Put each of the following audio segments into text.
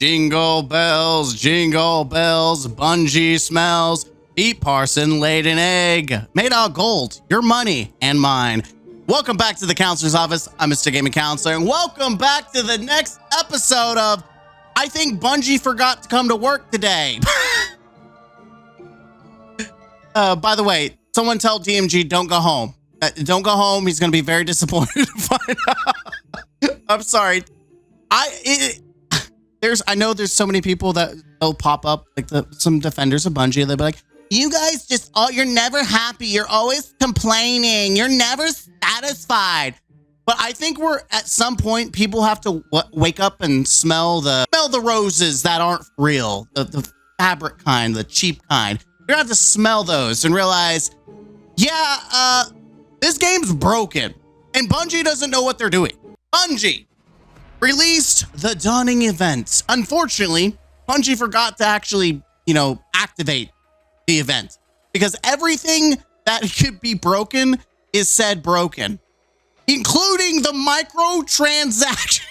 Jingle bells, Bungie smells. Pete Parson laid an egg, made out of gold, your money and mine. Welcome back to the Counselor's Office. I'm Mr. Gaming Counselor, and welcome back to the next episode of I think Bungie forgot to come to work today. By the way, someone tell DMG don't go home. Don't go home. He's going to be very disappointed to find out. I'm sorry. I know there's so many people that will pop up, like some defenders of Bungie. They'll be like, you guys you're never happy. You're always complaining. You're never satisfied. But I think at some point, people have to wake up and smell the roses that aren't real, the fabric kind, the cheap kind. You're gonna have to smell those and realize, yeah, this game's broken, and Bungie doesn't know what they're doing. Bungie released the Dawning event. Unfortunately, Bungie forgot to actually, activate the event because everything that could be broken is said broken, including the microtransaction.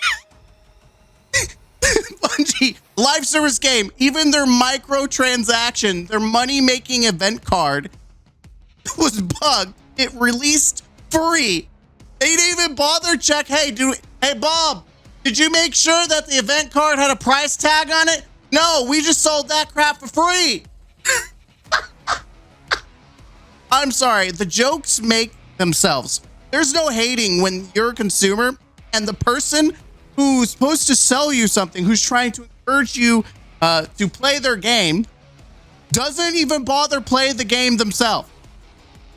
Bungie live service game, even their microtransaction, their money-making event card was bugged. It released free. They didn't even bother check. Hey, Bob, did you make sure that the event card had a price tag on it? No, we just sold that crap for free. I'm sorry, the jokes make themselves. There's no hating when you're a consumer and the person who's supposed to sell you something, who's trying to encourage you to play their game, doesn't even bother play the game themselves.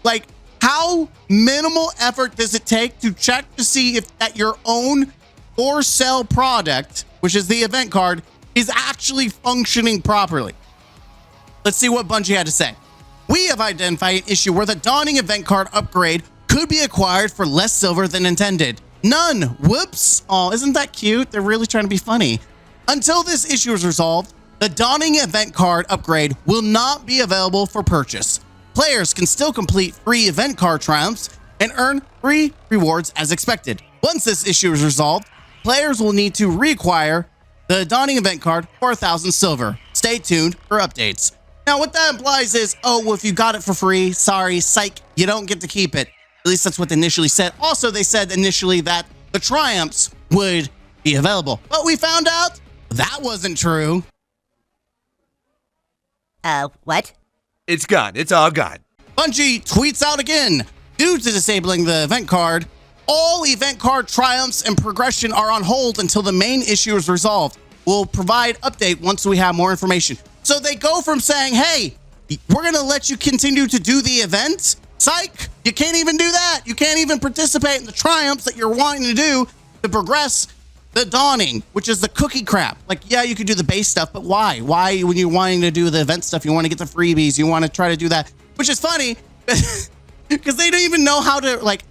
Like, how minimal effort does it take to check to see if that your own for sale product, which is the event card, is actually functioning properly? Let's see what Bungie had to say. We have identified an issue where the Dawning event card upgrade could be acquired for less silver than intended. None. Whoops. Oh, isn't that cute? They're really trying to be funny. Until this issue is resolved, the Dawning event card upgrade will not be available for purchase. Players can still complete free event card triumphs and earn free rewards as expected. Once this issue is resolved, players will need to reacquire the Dawning event card for 1,000 silver. Stay tuned for updates. Now, what that implies is, well, if you got it for free, sorry, psych, you don't get to keep it. At least that's what they initially said. Also, they said initially that the triumphs would be available. But we found out that wasn't true. What? It's gone. It's all gone. Bungie tweets out again. Due to disabling the event card, all event card triumphs and progression are on hold until the main issue is resolved. We'll provide update once we have more information. So they go from saying, hey, we're going to let you continue to do the event. Psych, you can't even do that. You can't even participate in the triumphs that you're wanting to do to progress the Dawning, which is the cookie crap. Like, yeah, you could do the base stuff, but why? Why, when you're wanting to do the event stuff, you want to get the freebies, you want to try to do that, which is funny because they don't even know how to, like,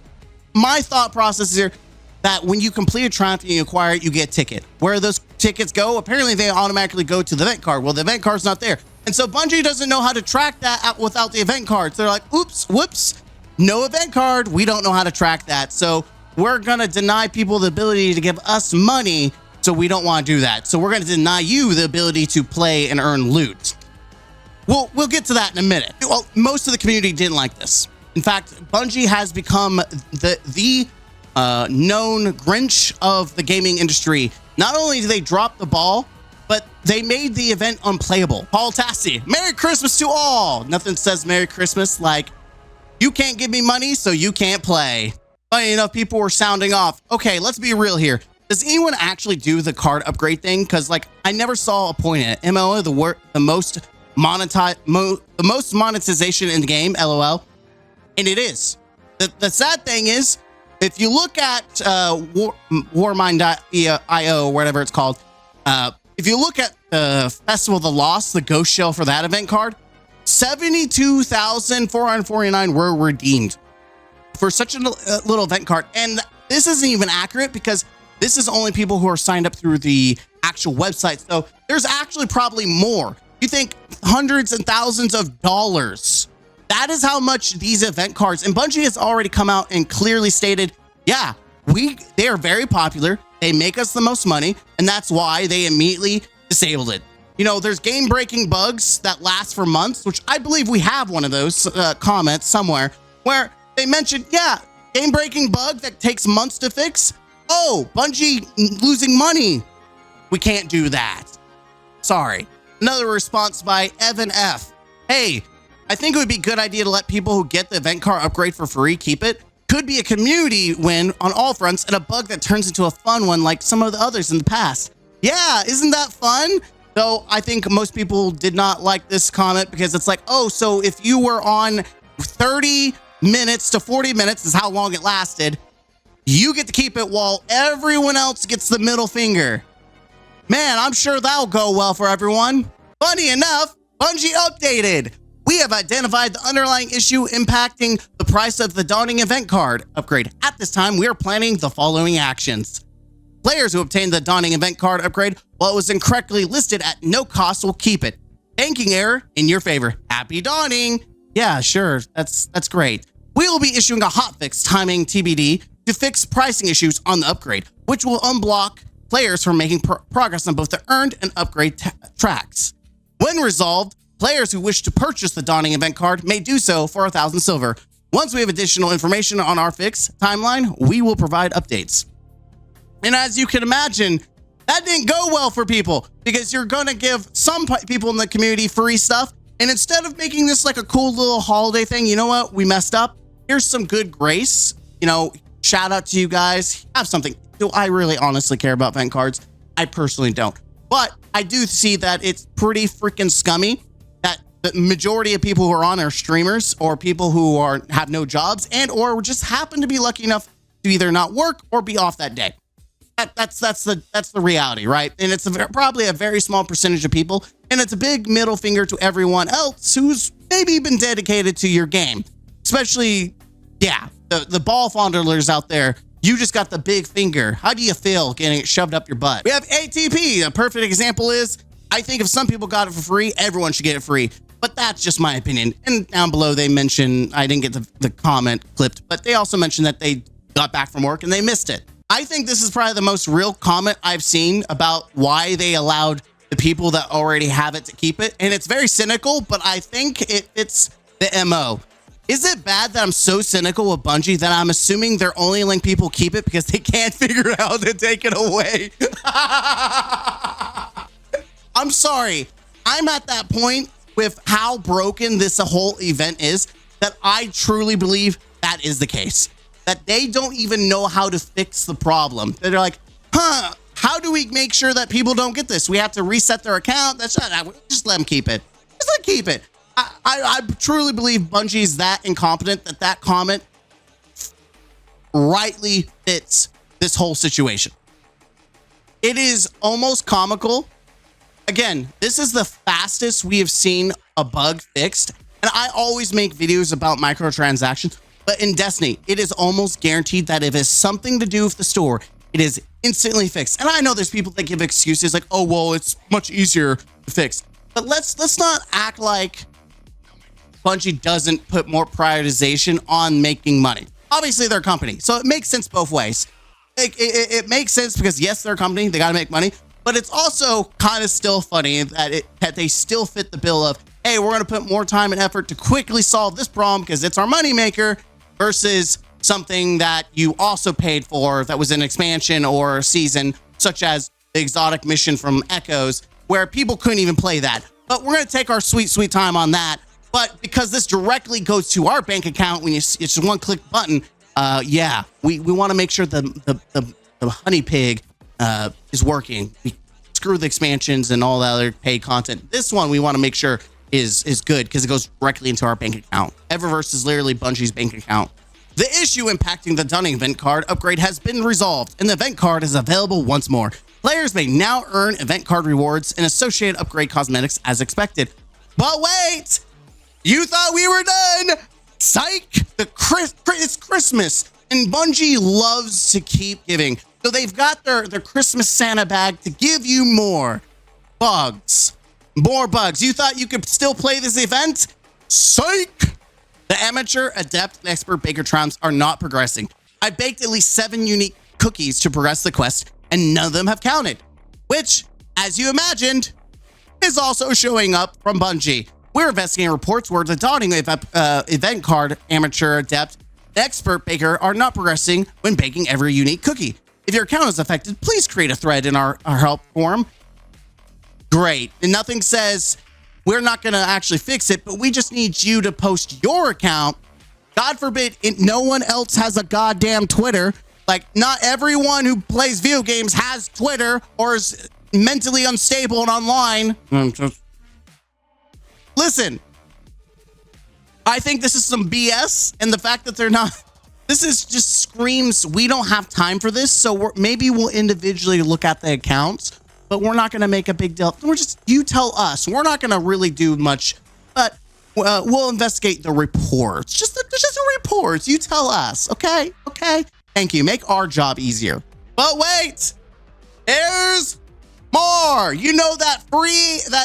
my thought process is here that when you complete a triumph and you acquire it, you get a ticket. Where those tickets go, apparently they automatically go to the event card. Well, the event card's not there. And so Bungie doesn't know how to track that out without the event cards. They're like, oops, whoops, no event card. We don't know how to track that. So we're going to deny people the ability to give us money. So we don't want to do that. So we're going to deny you the ability to play and earn loot. We'll get to that in a minute. Well, most of the community didn't like this. In fact, Bungie has become the known Grinch of the gaming industry. Not only do they drop the ball, but they made the event unplayable. Paul Tassi, Merry Christmas to all. Nothing says Merry Christmas like, you can't give me money, so you can't play. Funny enough, people were sounding off. Okay, let's be real here. Does anyone actually do the card upgrade thing? Because, like, I never saw a point in it. MLO, the most monetization in the game, LOL. And it is. The sad thing is, if you look at Warmind.io, or whatever it's called, if you look at the Festival of the Lost, the ghost shell for that event card, 72,449 were redeemed for such a little event card. And this isn't even accurate because this is only people who are signed up through the actual website. So there's actually probably more. You think hundreds and thousands of dollars. That is how much these event cards, and Bungie has already come out and clearly stated, yeah, they are very popular. They make us the most money, and that's why they immediately disabled it. You know, there's game-breaking bugs that last for months, which I believe we have one of those comments somewhere where they mentioned, yeah, game-breaking bug that takes months to fix. Oh, Bungie losing money. We can't do that. Sorry. Another response by Evan F. Hey, I think it would be a good idea to let people who get the event car upgrade for free keep it. Could be a community win on all fronts and a bug that turns into a fun one like some of the others in the past. Yeah, isn't that fun? Though I think most people did not like this comment because it's like, oh, so if you were on 30 minutes to 40 minutes is how long it lasted, you get to keep it while everyone else gets the middle finger. Man, I'm sure that'll go well for everyone. Funny enough, Bungie updated. We have identified the underlying issue impacting the price of the Dawning event card upgrade. At this time, we are planning the following actions. Players who obtained the Dawning event card upgrade while it was incorrectly listed at no cost will keep it. Banking error in your favor. Happy Dawning. Yeah, sure. That's great. We will be issuing a hotfix timing TBD to fix pricing issues on the upgrade, which will unblock players from making progress on both the earned and upgrade tracks. When resolved, players who wish to purchase the Dawning event card may do so for 1,000 silver. Once we have additional information on our fix timeline, we will provide updates. And as you can imagine, that didn't go well for people because you're going to give some people in the community free stuff. And instead of making this like a cool little holiday thing, you know what? We messed up. Here's some good grace. You know, shout out to you guys. Have something. Do I really honestly care about event cards? I personally don't. But I do see that it's pretty freaking scummy that the majority of people who are on are streamers or people who have no jobs and or just happen to be lucky enough to either not work or be off that day. That's the reality, right? And it's probably a very small percentage of people, and it's a big middle finger to everyone else who's maybe been dedicated to your game. Especially, yeah, the ball fondlers out there. You just got the big finger. How do you feel getting it shoved up your butt? We have ATP. A perfect example is, I think if some people got it for free, everyone should get it free. But that's just my opinion. And down below, they mentioned, I didn't get the comment clipped, but they also mentioned that they got back from work and they missed it. I think this is probably the most real comment I've seen about why they allowed the people that already have it to keep it. And it's very cynical, but I think it's the MO. Is it bad that I'm so cynical with Bungie that I'm assuming they're only letting people keep it because they can't figure out how to take it away? I'm sorry. I'm at that point with how broken this whole event is that I truly believe that is the case. That they don't even know how to fix the problem. They're like, how do we make sure that people don't get this? We have to reset their account. That's not, just let them keep it. Just let them keep it. I truly believe Bungie is that incompetent that comment rightly fits this whole situation. It is almost comical. Again, this is the fastest we have seen a bug fixed. And I always make videos about microtransactions. But in Destiny, it is almost guaranteed that if it's something to do with the store, it is instantly fixed. And I know there's people that give excuses like, oh, well, it's much easier to fix. But let's not act like Bungie doesn't put more prioritization on making money. Obviously, they're a company, so it makes sense both ways. It makes sense because, yes, they're a company. They got to make money. But it's also kind of still funny that they still fit the bill of, hey, we're going to put more time and effort to quickly solve this problem because it's our moneymaker, versus something that you also paid for that was an expansion or a season, such as the exotic mission from Echoes, where people couldn't even play that. But we're going to take our sweet time on that. But because this directly goes to our bank account when it's just one click button, yeah, we want to make sure the honey pig is working. We screw the expansions and all the other paid content. This one we want to make sure is good because it goes directly into our bank account. Eververse is literally Bungie's bank account. The issue impacting the Dawning event card upgrade has been resolved, and the event card is available once more. Players may now earn event card rewards and associated upgrade cosmetics as expected. But wait! You thought we were done! Psych! It's Christmas, and Bungie loves to keep giving. So they've got their Christmas Santa bag to give you more bugs. More bugs. You thought you could still play this event? Psych! The amateur, adept, and expert baker triumphs are not progressing. I baked at least 7 unique cookies to progress the quest, and none of them have counted. Which as you imagined, is also showing up from Bungie. We're investigating reports where the dawning event card amateur, adept, expert baker are not progressing when baking every unique cookie. If your account is affected, please create a thread in our help forum. Great. And nothing says we're not going to actually fix it, but we just need you to post your account. God forbid no one else has a goddamn Twitter. Like, not everyone who plays video games has Twitter or is mentally unstable and online. Listen, I think this is some BS, and the fact that they're not, this is just screams, we don't have time for this, so maybe we'll individually look at the accounts, but we're not going to make a big deal. You tell us. We're not going to really do much, but we'll investigate the reports. Just the reports. You tell us, okay? Okay? Thank you. Make our job easier. But wait! There's more! You know that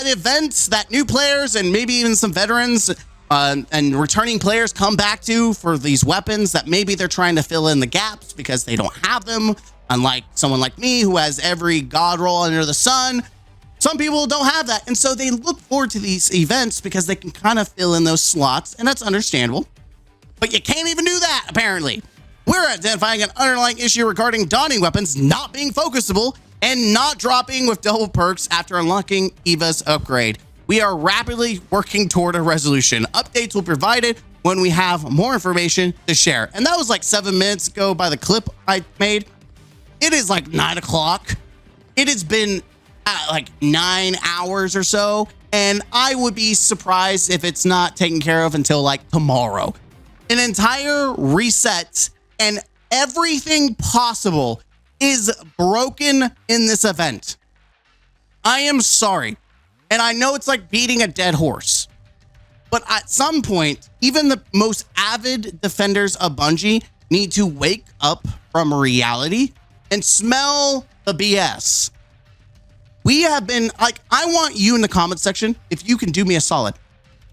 event that new players and maybe even some veterans and returning players come back to for these weapons that maybe they're trying to fill in the gaps because they don't have them, unlike someone like me who has every god roll under the sun. Some people don't have that, and so they look forward to these events because they can kind of fill in those slots, and that's understandable. But you can't even do that, apparently. We're identifying an underlying issue regarding dawning weapons not being focusable and not dropping with double perks after unlocking Eva's upgrade. We are rapidly working toward a resolution. Updates will be provided when we have more information to share. And that was like 7 minutes ago by the clip I made. It is like 9 o'clock. It has been like 9 hours or so, and I would be surprised if it's not taken care of until like tomorrow. An entire reset and everything possible is broken in this event. I am sorry. And I know it's like beating a dead horse, but at some point, even the most avid defenders of Bungie need to wake up from reality and smell the BS. We have been like, I want you in the comment section, if you can do me a solid,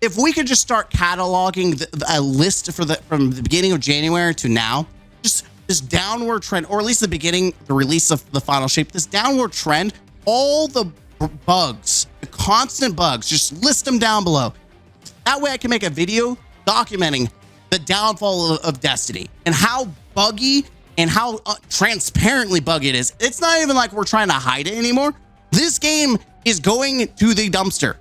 if we could just start cataloging a list from the beginning of January to now, just this downward trend, or at least the beginning, the release of the final shape, this downward trend, all the bugs, the constant bugs, just list them down below. That way I can make a video documenting the downfall of Destiny and how buggy and how transparently buggy it is. It's not even like we're trying to hide it anymore. This game is going to the dumpster.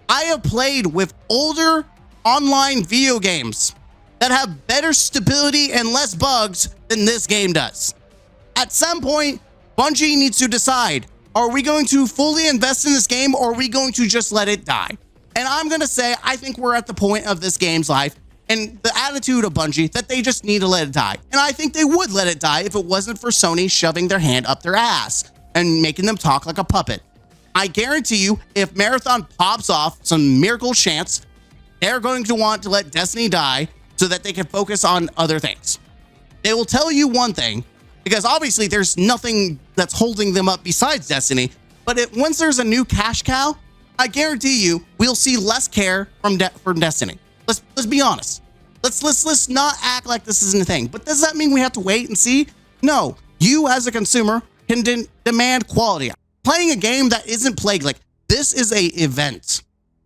I have played with older online video games that have better stability and less bugs than this game does. At some point, Bungie needs to decide, are we going to fully invest in this game or are we going to just let it die? And I'm going to say, I think we're at the point of this game's life and the attitude of Bungie that they just need to let it die. And I think they would let it die if it wasn't for Sony shoving their hand up their ass and making them talk like a puppet. I guarantee you, if Marathon pops off some miracle chance, they're going to want to let Destiny die so that they can focus on other things. They will tell you one thing, because obviously there's nothing that's holding them up besides Destiny, but once there's a new cash cow, I guarantee you we'll see less care from Destiny. Let's be honest. Let's not act like this isn't a thing. But does that mean we have to wait and see? No. You as a consumer can demand quality. Playing a game that isn't played, like, this is a event.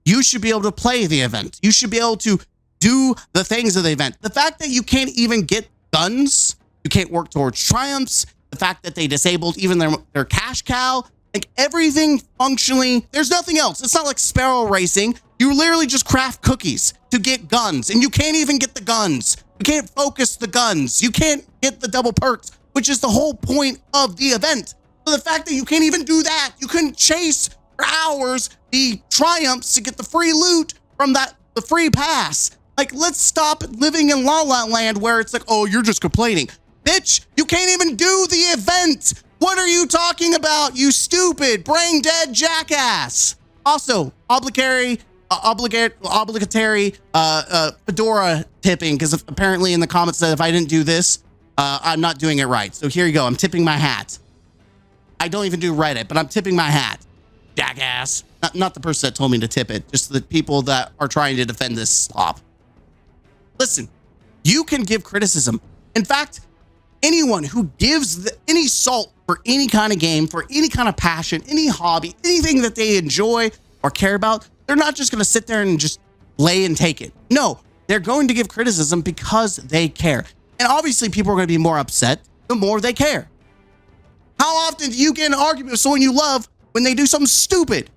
You should be able to play the event. You should be able to do the things of the event. The fact that you can't even get guns, you can't work towards triumphs, the fact that they disabled even their cash cow, like everything functionally, there's nothing else. It's not like Sparrow Racing. You literally just craft cookies to get guns, and you can't even get the guns. You can't focus the guns. You can't get the double perks, which is the whole point of the event. So the fact that you can't even do that, you couldn't chase for hours the triumphs to get the free loot from the free pass. Like, let's stop living in La La Land where it's like, oh, you're just complaining. Bitch, you can't even do the event. What are you talking about, you stupid, brain dead jackass? Also, obligatory fedora tipping, because apparently in the comments said if I didn't do this, I'm not doing it right. So here you go. I'm tipping my hat. I don't even do Reddit, but I'm tipping my hat. Jackass. Not the person that told me to tip it, just the people that are trying to defend this slop. Listen, you can give criticism. In fact, anyone who gives any salt for any kind of game, for any kind of passion, any hobby, anything that they enjoy or care about, they're not just going to sit there and just lay and take it. No, they're going to give criticism because they care. And obviously people are going to be more upset the more they care. How often do you get in an argument with someone you love when they do something stupid?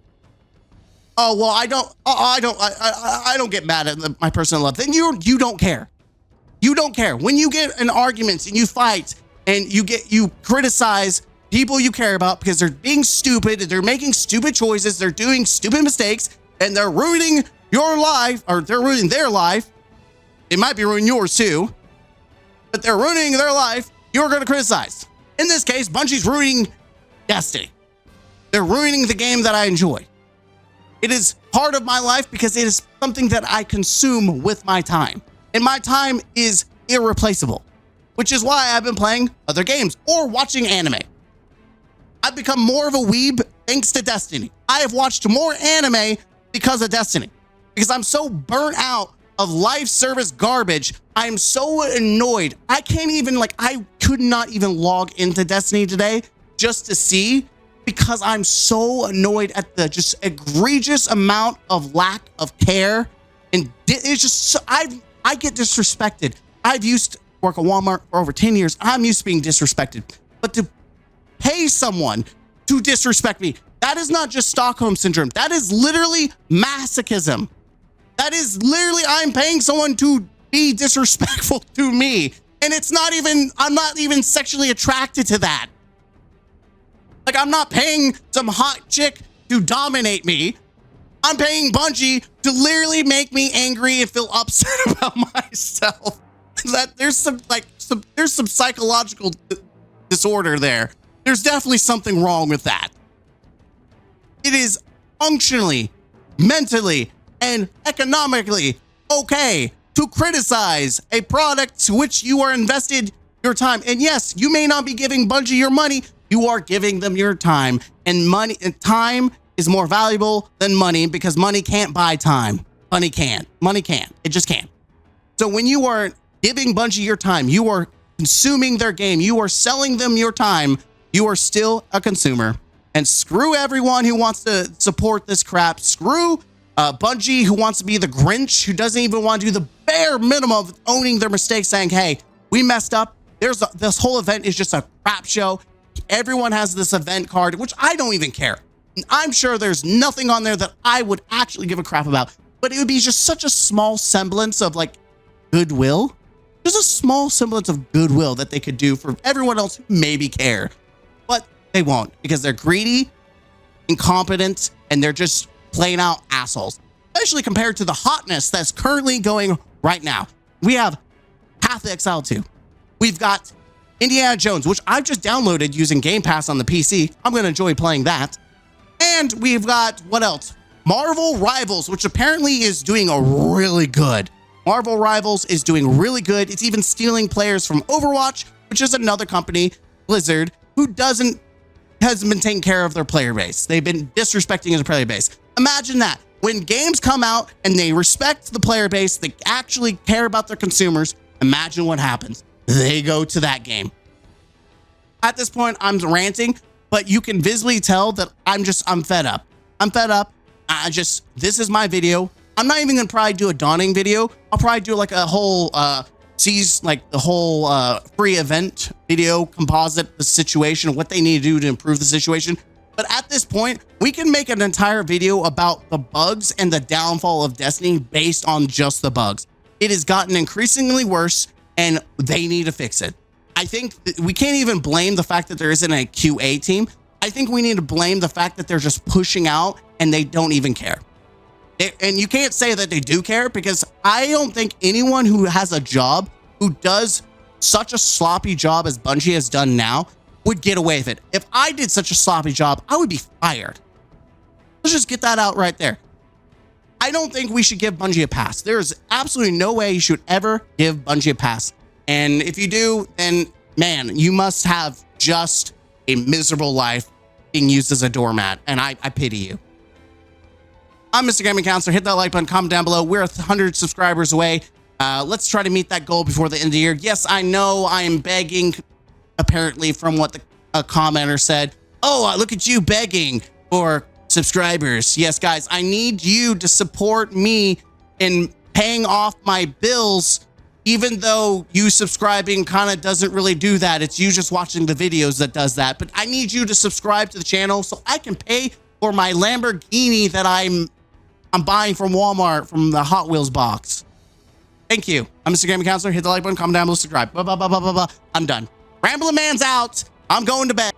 Oh, well, I don't get mad at my person I love. Then you don't care. You don't care. When you get in arguments and you fight and you criticize people you care about because they're being stupid, they're making stupid choices, they're doing stupid mistakes, and they're ruining your life, or they're ruining their life. It might be ruining yours too, but they're ruining their life. You're going to criticize. In this case, Bungie's ruining Destiny. They're ruining the game that I enjoy. It is part of my life because it is something that I consume with my time. And my time is irreplaceable, which is why I've been playing other games or watching anime. I've become more of a weeb thanks to Destiny. I have watched more anime because of Destiny, because I'm so burnt out of live service garbage. I'm so annoyed. I could not even log into Destiny today just to see, because I'm so annoyed at the just egregious amount of lack of care. And it's just, so, I get disrespected. I've used to work at Walmart for over 10 years. I'm used to being disrespected, but to pay someone to disrespect me, that is not just Stockholm syndrome. That is literally masochism. That is literally, I'm paying someone to be disrespectful to me. And it's not even, I'm not even sexually attracted to that. Like, I'm not paying some hot chick to dominate me. I'm paying Bungie to literally make me angry and feel upset about myself. That there's some psychological disorder there. There's definitely something wrong with that. It is functionally, mentally, and economically okay to criticize a product to which you are invested your time. And yes, you may not be giving Bungie your money, you are giving them your time. And money and time is more valuable than money, because money can't buy time. Money can't. Money can't. It just can't. So when you are giving Bungie your time, you are consuming their game, you are selling them your time, you are still a consumer. And screw everyone who wants to support this crap. Screw Bungie, who wants to be the Grinch, who doesn't even want to do the bare minimum of owning their mistakes, saying, hey, we messed up. This whole event is just a crap show. Everyone has this event card, which I don't even care. I'm sure there's nothing on there that I would actually give a crap about, but it would be just such a small semblance of like goodwill. Just a small semblance of goodwill that they could do for everyone else who maybe care, but they won't, because they're greedy, incompetent, and they're just plain out assholes, especially compared to the hotness that's currently going right now. We have Path of Exile 2. We've got Indiana Jones, which I've just downloaded using Game Pass on the PC. I'm going to enjoy playing that. And we've got, what else? Marvel Rivals, which apparently is doing really good. Marvel Rivals is doing really good. It's even stealing players from Overwatch, which is another company, Blizzard, who hasn't been taking care of their player base. They've been disrespecting their player base. Imagine that. When games come out and they respect the player base, they actually care about their consumers, imagine what happens. They go to that game. At this point, I'm ranting, but you can visibly tell that I'm fed up. I'm fed up. This is my video. I'm not even gonna probably do a Dawning video. I'll probably do like a whole, free event video, composite the situation, what they need to do to improve the situation. But at this point, we can make an entire video about the bugs and the downfall of Destiny based on just the bugs. It has gotten increasingly worse, and they need to fix it. I think we can't even blame the fact that there isn't a QA team. I think we need to blame the fact that they're just pushing out and they don't even care. And you can't say that they do care, because I don't think anyone who has a job, who does such a sloppy job as Bungie has done now, would get away with it. If I did such a sloppy job, I would be fired. Let's just get that out right there. I don't think we should give Bungie a pass. There is absolutely no way you should ever give Bungie a pass. And if you do, then man, you must have just a miserable life being used as a doormat. And I pity you. I'm Mr. Gaming Counselor. Hit that like button, comment down below. We're 100 subscribers away. Let's try to meet that goal before the end of the year. Yes, I know I am begging, apparently, from what the a commenter said, oh, look at you begging for subscribers. Yes, guys, I need you to support me in paying off my bills, even though you subscribing kind of doesn't really do that. It's you just watching the videos that does that. But I need you to subscribe to the channel so I can pay for my Lamborghini that I'm buying from Walmart from the Hot Wheels box. Thank you. I'm Mr. Gaming Counselor. Hit the like button, comment down below, subscribe. Blah, blah, blah, blah, blah, blah. I'm done. Rambling Man's out. I'm going to bed.